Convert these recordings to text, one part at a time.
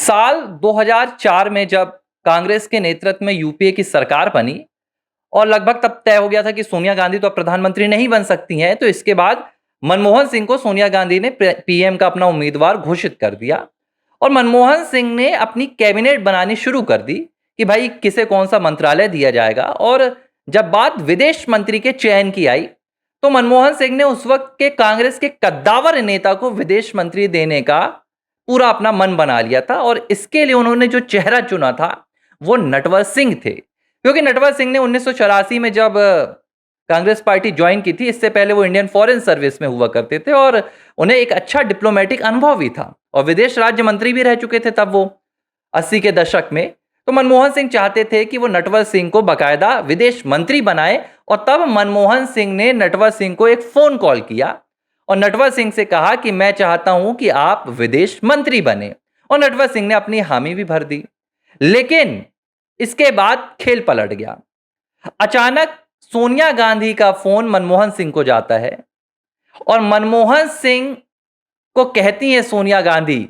साल 2004 में जब कांग्रेस के नेतृत्व में यूपीए की सरकार बनी और लगभग तब तय हो गया था कि सोनिया गांधी तो अब प्रधानमंत्री नहीं बन सकती हैं, तो इसके बाद मनमोहन सिंह को सोनिया गांधी ने पीएम का अपना उम्मीदवार घोषित कर दिया। और मनमोहन सिंह ने अपनी कैबिनेट बनानी शुरू कर दी कि भाई किसे कौन सा मंत्रालय दिया जाएगा। और जब बात विदेश मंत्री के चयन की आई तो मनमोहन सिंह ने उस वक्त के कांग्रेस के कद्दावर नेता को विदेश मंत्री देने का पूरा अपना मन बना लिया था। और इसके लिए उन्होंने जो चेहरा चुना था वो नटवर सिंह थे, क्योंकि नटवर सिंह ने 1984 में जब कांग्रेस पार्टी ज्वाइन की थी, इससे पहले वो इंडियन फॉरेन सर्विस में हुआ करते थे और उन्हें एक अच्छा डिप्लोमेटिक अनुभव भी था और विदेश राज्य मंत्री भी रह चुके थे तब वो 80 के दशक में। तो मनमोहन सिंह चाहते थे कि वो नटवर सिंह को बाकायदा विदेश मंत्री बनाए। और तब मनमोहन सिंह ने नटवर सिंह को एक फोन कॉल किया और नटवर सिंह से कहा कि मैं चाहता हूं कि आप विदेश मंत्री बने। और नटवर सिंह ने अपनी हामी भी भर दी। लेकिन इसके बाद खेल पलट गया। अचानक सोनिया गांधी का फोन मनमोहन सिंह को जाता है और मनमोहन सिंह को कहती हैं सोनिया गांधी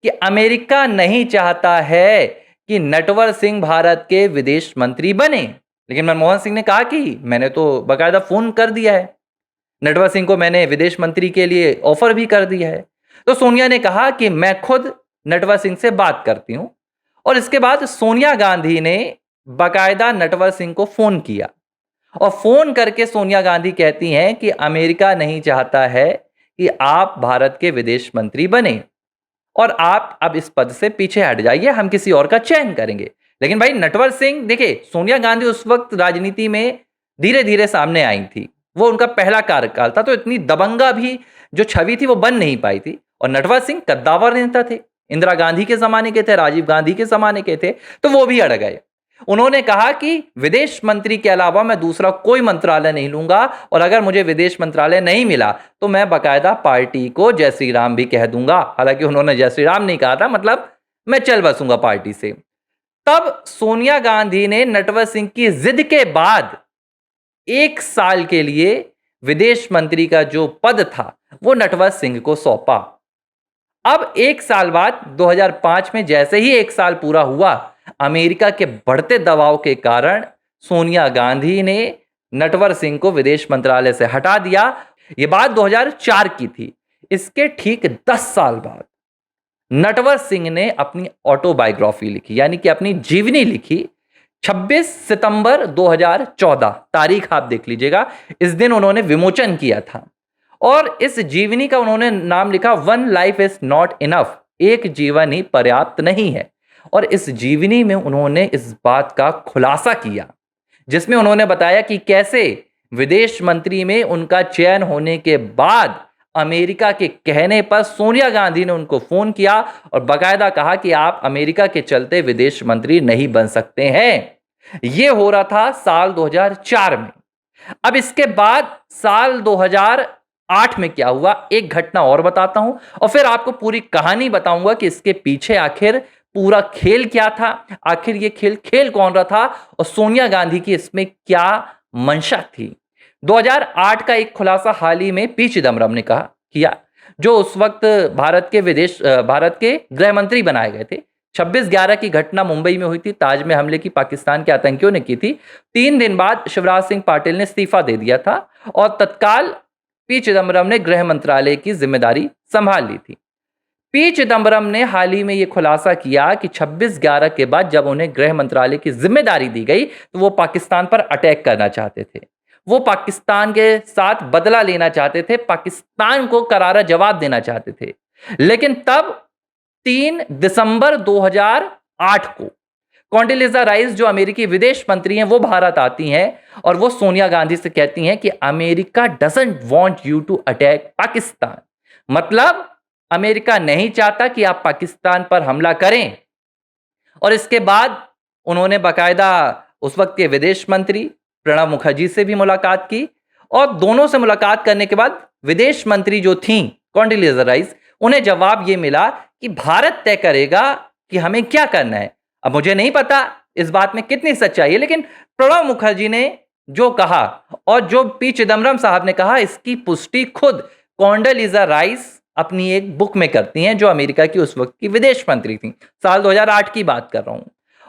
कि अमेरिका नहीं चाहता है कि नटवर सिंह भारत के विदेश मंत्री बने। लेकिन मनमोहन सिंह ने कहा कि मैंने तो बाकायदा फोन कर दिया है, नटवर सिंह को मैंने विदेश मंत्री के लिए ऑफर भी कर दिया है। तो सोनिया ने कहा कि मैं खुद नटवर सिंह से बात करती हूं। और इसके बाद सोनिया गांधी ने बाकायदा नटवर सिंह को फोन किया और फोन करके सोनिया गांधी कहती हैं कि अमेरिका नहीं चाहता है कि आप भारत के विदेश मंत्री बने और आप अब इस पद से पीछे हट जाइए, हम किसी और का चयन करेंगे। लेकिन भाई नटवर सिंह, देखिए सोनिया गांधी उस वक्त राजनीति में धीरे धीरे सामने आई थी, वो उनका पहला कार्यकाल था, तो इतनी दबंगा भी जो छवि थी वो बन नहीं पाई थी। और नटवर सिंह कद्दावर नेता थे, इंदिरा गांधी के जमाने के थे, राजीव गांधी के जमाने के थे, तो वो भी अड़ गए। उन्होंने कहा कि विदेश मंत्री के अलावा मैं दूसरा कोई मंत्रालय नहीं लूंगा और अगर मुझे विदेश मंत्रालय नहीं मिला तो मैं बाकायदा पार्टी को जय श्री राम भी कह दूंगा। हालांकि उन्होंने जय श्री राम नहीं कहा था, मतलब मैं चल बसूंगा पार्टी से। तब सोनिया गांधी ने नटवर सिंह की जिद के बाद 1 साल के लिए विदेश मंत्री का जो पद था वो नटवर सिंह को सौंपा। अब 1 साल बाद 2005 में जैसे ही 1 साल पूरा हुआ, अमेरिका के बढ़ते दबाव के कारण सोनिया गांधी ने नटवर सिंह को विदेश मंत्रालय से हटा दिया। यह बात 2004 की थी। इसके ठीक 10 साल बाद नटवर सिंह ने अपनी ऑटोबायोग्राफी लिखी, यानी कि अपनी जीवनी लिखी। 26 सितंबर 2014 तारीख आप देख लीजिएगा, इस दिन उन्होंने विमोचन किया था। और इस जीवनी का उन्होंने नाम लिखा one life is not enough, एक जीवन ही पर्याप्त नहीं है। और इस जीवनी में उन्होंने इस बात का खुलासा किया जिसमें उन्होंने बताया कि कैसे विदेश मंत्री में उनका चयन होने के बाद अमेरिका के कहने पर सोनिया गांधी ने उनको फोन किया और बाकायदा कहा कि आप अमेरिका के चलते विदेश मंत्री नहीं बन सकते हैं। यह हो रहा था साल 2004 में। अब इसके बाद साल 2008 में क्या हुआ, एक घटना और बताता हूं और फिर आपको पूरी कहानी बताऊंगा कि इसके पीछे आखिर पूरा खेल क्या था, आखिर ये खेल कौन रहा था और सोनिया गांधी की इसमें क्या मंशा थी। 2008 का एक खुलासा हाल ही में पी चिदम्बरम ने किया, जो उस वक्त भारत के गृह मंत्री बनाए गए थे। 26/11 की घटना मुंबई में हुई थी, ताज में हमले की पाकिस्तान के आतंकियों ने की थी। 3 दिन बाद शिवराज सिंह पाटिल ने इस्तीफा दे दिया था और तत्काल पी चिदम्बरम ने गृह मंत्रालय की जिम्मेदारी संभाल ली थी। पी चिदम्बरम ने हाल ही में यह खुलासा किया कि 26/11 के बाद जब उन्हें गृह मंत्रालय की जिम्मेदारी दी गई तो वो पाकिस्तान पर अटैक करना चाहते थे, वो पाकिस्तान के साथ बदला लेना चाहते थे, पाकिस्तान को करारा जवाब देना चाहते थे। लेकिन तब 3 दिसंबर 2008 को कॉन्डोलीजा राइस जो अमेरिकी विदेश मंत्री हैं वो भारत आती हैं और वो सोनिया गांधी से कहती हैं कि America doesn't want you to attack Pakistan, मतलब अमेरिका नहीं चाहता कि आप पाकिस्तान पर हमला करें। और इसके बाद उन्होंने बाकायदा उस वक्त के विदेश मंत्री प्रणब मुखर्जी से भी मुलाकात की और दोनों से मुलाकात करने के बाद विदेश मंत्री जो थी कॉन्डोलीजा राइस, उन्हें जवाब ये मिला कि भारत तय करेगा कि हमें क्या करना है। अब मुझे नहीं पता इस बात में कितनी सच्चाई है, लेकिन प्रणब मुखर्जी ने जो कहा और जो पी चिदम्बरम साहब ने कहा, इसकी पुष्टि खुद कॉन्डोलीजा राइस अपनी एक बुक में करती हैं, जो अमेरिका की उस वक्त की विदेश मंत्री थी। साल 2008 की बात कर रहा हूं।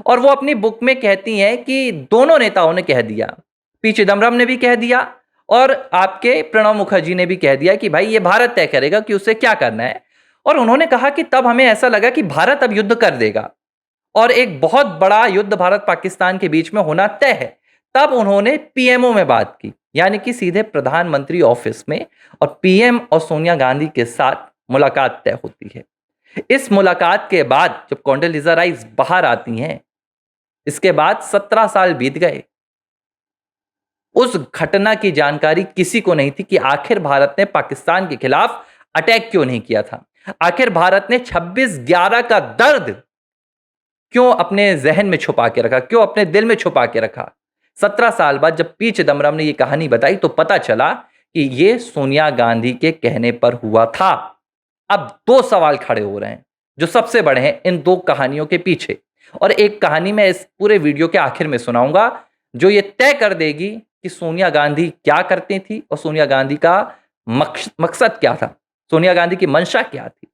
और वो अपनी बुक में कहती हैं कि दोनों नेताओं ने कह दिया, पी चिदम्बरम ने भी कह दिया और आपके प्रणब मुखर्जी ने भी कह दिया कि भाई ये भारत तय करेगा कि उसे क्या करना है। और उन्होंने कहा कि तब हमें ऐसा लगा कि भारत अब युद्ध कर देगा और एक बहुत बड़ा युद्ध भारत पाकिस्तान के बीच में होना तय है। तब उन्होंने पीएमओ में बात की, यानी कि सीधे प्रधानमंत्री ऑफिस में, और पीएम और सोनिया गांधी के साथ मुलाकात तय होती है। इस मुलाकात के बाद जब कॉन्डोलीजा राइस बाहर आती हैं, इसके बाद 17 साल बीत गए। उस घटना की जानकारी किसी को नहीं थी कि आखिर भारत ने पाकिस्तान के खिलाफ अटैक क्यों नहीं किया था। आखिर भारत ने 26/11 का दर्द क्यों अपने जहन में छुपा के रखा, क्यों अपने दिल में छुपा के रखा। 17 साल बाद जब पी चिदम्बरम ने यह कहानी बताई तो पता चला कि यह सोनिया गांधी के कहने पर हुआ था। अब दो सवाल खड़े हो रहे हैं जो सबसे बड़े हैं इन दो कहानियों के पीछे, और एक कहानी मैं इस पूरे वीडियो के आखिर में सुनाऊंगा जो ये तय कर देगी कि सोनिया गांधी क्या करती थी और सोनिया गांधी का मकसद क्या था, सोनिया गांधी की मंशा क्या थी।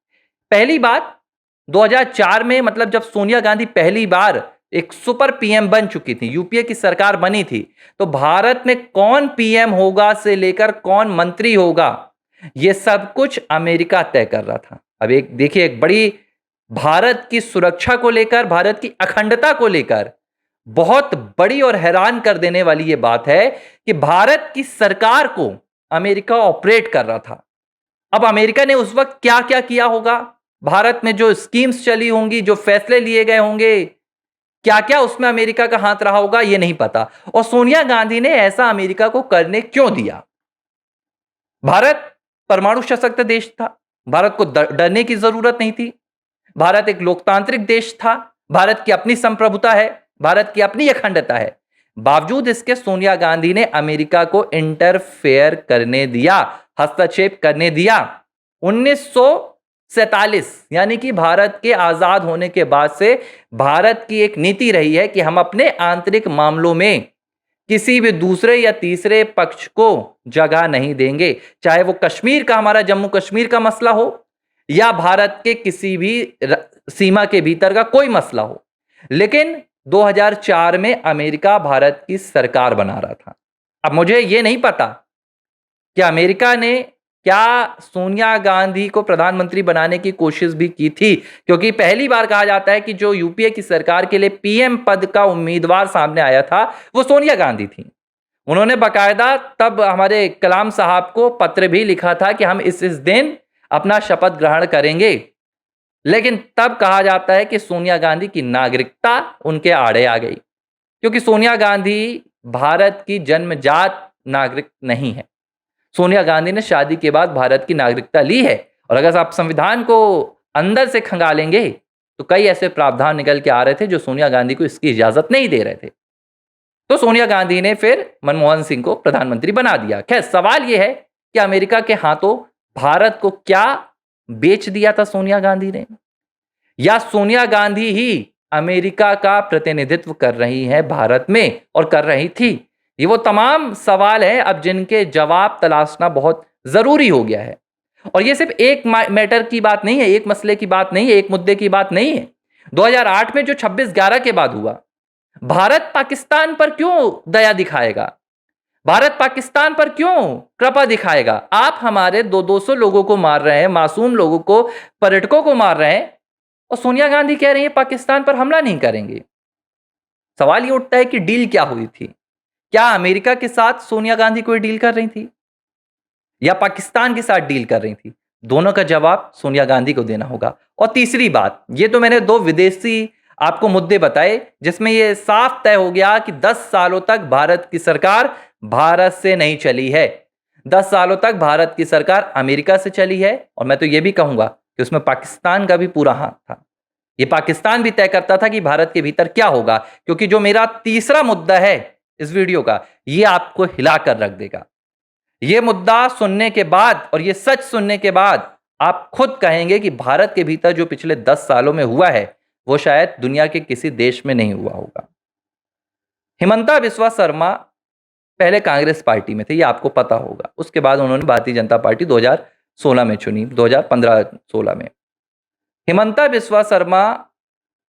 पहली बात, 2004 में, मतलब जब सोनिया गांधी पहली बार एक सुपर पीएम बन चुकी थी, यूपीए की सरकार बनी थी, तो भारत में कौन पीएम होगा से लेकर कौन मंत्री होगा, यह सब कुछ अमेरिका तय कर रहा था। अब एक देखिए, एक बड़ी भारत की सुरक्षा को लेकर, भारत की अखंडता को लेकर बहुत बड़ी और हैरान कर देने वाली यह बात है कि भारत की सरकार को अमेरिका ऑपरेट कर रहा था। अब अमेरिका ने उस वक्त क्या क्या किया होगा, भारत में जो स्कीम्स चली होंगी, जो फैसले लिए गए होंगे, क्या क्या उसमें अमेरिका का हाथ रहा होगा, यह नहीं पता। और सोनिया गांधी ने ऐसा अमेरिका को करने क्यों दिया। भारत परमाणु सशक्त देश था, भारत को डरने की जरूरत नहीं थी। भारत एक लोकतांत्रिक देश था, भारत की अपनी संप्रभुता है, भारत की अपनी अखंडता है। बावजूद इसके सोनिया गांधी ने अमेरिका को इंटरफेयर करने दिया, हस्तक्षेप करने दिया। 1947 यानी कि भारत के आजाद होने के बाद से भारत की एक नीति रही है कि हम अपने आंतरिक मामलों में किसी भी दूसरे या तीसरे पक्ष को जगह नहीं देंगे, चाहे वो कश्मीर का, हमारा जम्मू कश्मीर का मसला हो या भारत के किसी भी सीमा के भीतर का कोई मसला हो। लेकिन 2004 में अमेरिका भारत की सरकार बना रहा था। अब मुझे यह नहीं पता कि अमेरिका ने क्या सोनिया गांधी को प्रधानमंत्री बनाने की कोशिश भी की थी, क्योंकि पहली बार कहा जाता है कि जो यूपीए की सरकार के लिए पीएम पद का उम्मीदवार सामने आया था वो सोनिया गांधी थी। उन्होंने बाकायदा तब हमारे कलाम साहब को पत्र भी लिखा था कि हम इस दिन अपना शपथ ग्रहण करेंगे। लेकिन तब कहा जाता है कि सोनिया गांधी की नागरिकता उनके आड़े आ गई, क्योंकि सोनिया गांधी भारत की जन्मजात नागरिक नहीं है। सोनिया गांधी ने शादी के बाद भारत की नागरिकता ली है, और अगर आप संविधान को अंदर से खंगालेंगे तो कई ऐसे प्रावधान निकल के आ रहे थे जो सोनिया गांधी को इसकी इजाजत नहीं दे रहे थे। तो सोनिया गांधी ने फिर मनमोहन सिंह को प्रधानमंत्री बना दिया। खैर, सवाल यह है कि अमेरिका के हाथों भारत को क्या बेच दिया था सोनिया गांधी ने, या सोनिया गांधी ही अमेरिका का प्रतिनिधित्व कर रही है भारत में और कर रही थी। ये वो तमाम सवाल हैं अब जिनके जवाब तलाशना बहुत जरूरी हो गया है। और ये सिर्फ एक मैटर की बात नहीं है, एक मसले की बात नहीं है, एक मुद्दे की बात नहीं है। 2008 में जो 26/11 के बाद हुआ, भारत पाकिस्तान पर क्यों दया दिखाएगा, भारत पाकिस्तान पर क्यों कृपा दिखाएगा। आप हमारे 200 लोगों को मार रहे हैं, मासूम लोगों को, पर्यटकों को मार रहे हैं, और सोनिया गांधी कह रही है पाकिस्तान पर हमला नहीं करेंगे। सवाल ये उठता है कि डील क्या हुई थी। क्या अमेरिका के साथ सोनिया गांधी कोई डील कर रही थी या पाकिस्तान के साथ डील कर रही थी? दोनों का जवाब सोनिया गांधी को देना होगा। और तीसरी बात, ये तो मैंने दो विदेशी आपको मुद्दे बताए जिसमें यह साफ तय हो गया कि 10 सालों तक भारत की सरकार भारत से नहीं चली है। 10 सालों तक भारत की सरकार अमेरिका से चली है, और मैं तो यह भी कहूंगा कि उसमें पाकिस्तान का भी पूरा हाथ था। यह पाकिस्तान भी तय करता था कि भारत के भीतर क्या होगा, क्योंकि जो मेरा तीसरा मुद्दा है इस वीडियो का, यह आपको हिलाकर रख देगा। यह मुद्दा सुनने के बाद और यह सच सुनने के बाद आप खुद कहेंगे कि भारत के भीतर जो पिछले 10 सालों में हुआ है वो शायद दुनिया के किसी देश में नहीं हुआ होगा। हिमंता बिस्वा शर्मा पहले कांग्रेस पार्टी में थे, ये आपको पता होगा। उसके बाद उन्होंने भारतीय जनता पार्टी 16 में चुनी, 2015-16 में। हिमंता बिस्वा शर्मा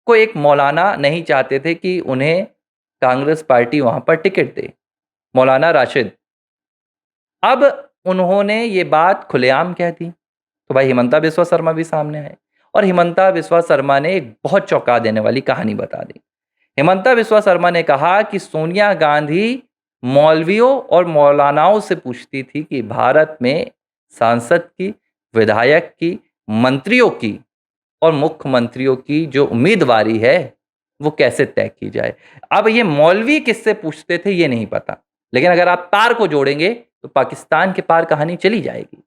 को एक मौलाना नहीं चाहते थे कि उन्हें कांग्रेस पार्टी वहां पर टिकट दे, मौलाना राशिद। अब उन्होंने ये बात खुलेआम कह दी, तो भाई हिमंता बिस्वा शर्मा भी सामने आए और हिमंता बिस्वा शर्मा ने एक बहुत चौंका देने वाली कहानी बता दी। हिमंता बिस्वा शर्मा ने कहा कि सोनिया गांधी मौलवियों और मौलानाओं से पूछती थी कि भारत में सांसद की, विधायक की, मंत्रियों की और मुख्यमंत्रियों की जो उम्मीदवारी है वो कैसे तय की जाए। अब ये मौलवी किससे पूछते थे ये नहीं पता, लेकिन अगर आप तार को जोड़ेंगे तो पाकिस्तान के पार कहानी चली जाएगी।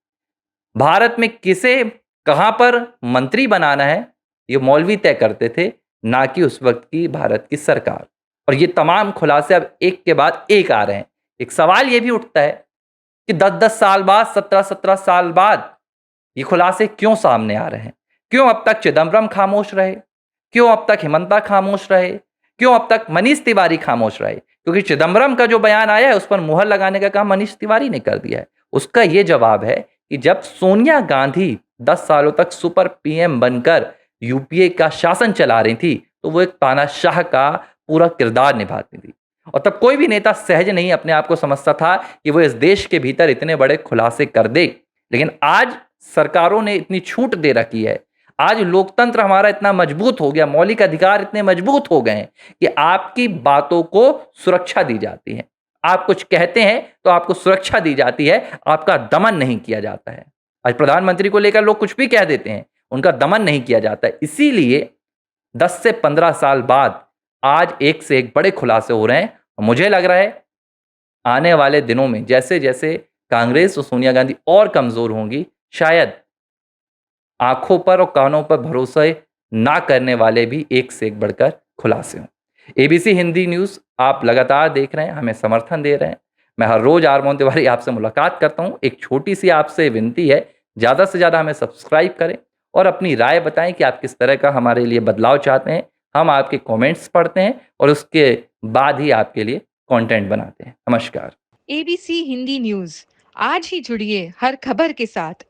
भारत में किसे कहां पर मंत्री बनाना है ये मौलवी तय करते थे, ना कि उस वक्त की भारत की सरकार। और ये तमाम खुलासे अब एक के बाद एक आ रहे हैं। एक सवाल ये भी उठता है कि 10-10 साल बाद, 17-17 साल बाद ये खुलासे क्यों सामने आ रहे हैं? क्यों अब तक चिदम्बरम खामोश रहे? क्यों अब तक हिमंता खामोश रहे? क्यों अब तक मनीष तिवारी खामोश रहे? क्योंकि चिदम्बरम का जो बयान आया है उस पर मुहर लगाने का काम मनीष तिवारी ने कर दिया है। उसका ये जवाब है कि जब सोनिया गांधी 10 सालों तक सुपर पीएम बनकर यूपीए का शासन चला रही थी तो वो एक तानाशाह का पूरा किरदार निभाती थी और तब कोई भी नेता सहज नहीं अपने आप को समझता था कि वो इस देश के भीतर इतने बड़े खुलासे कर दे। लेकिन आज सरकारों ने इतनी छूट दे रखी है, आज लोकतंत्र हमारा इतना मजबूत हो गया, मौलिक अधिकार इतने मजबूत हो गए हैं कि आपकी बातों को सुरक्षा दी जाती है। आप कुछ कहते हैं तो आपको सुरक्षा दी जाती है, आपका दमन नहीं किया जाता है। आज प्रधानमंत्री को लेकर लोग कुछ भी कह देते हैं, उनका दमन नहीं किया जाता है। इसीलिए 10 से 15 साल बाद आज एक से एक बड़े खुलासे हो रहे हैं। मुझे लग रहा है आने वाले दिनों में जैसे जैसे कांग्रेस और सोनिया गांधी और कमजोर होंगी, शायद आंखों पर और कानों पर भरोसे ना करने वाले भी एक से एक बढ़कर खुलासे हों। एबीसी हिंदी न्यूज़ आप लगातार देख रहे हैं, हमें समर्थन दे रहे हैं। मैं हर रोज आरमोहन तिवारी आपसे मुलाकात करता हूं। एक छोटी सी आपसे विनती है, ज़्यादा से ज़्यादा हमें सब्सक्राइब करें और अपनी राय बताएं कि आप किस तरह का हमारे लिए बदलाव चाहते हैं। हम आपके कमेंट्स पढ़ते हैं और उसके बाद ही आपके लिए कंटेंट बनाते हैं। नमस्कार। एबीसी हिंदी न्यूज, आज ही जुड़िए हर खबर के साथ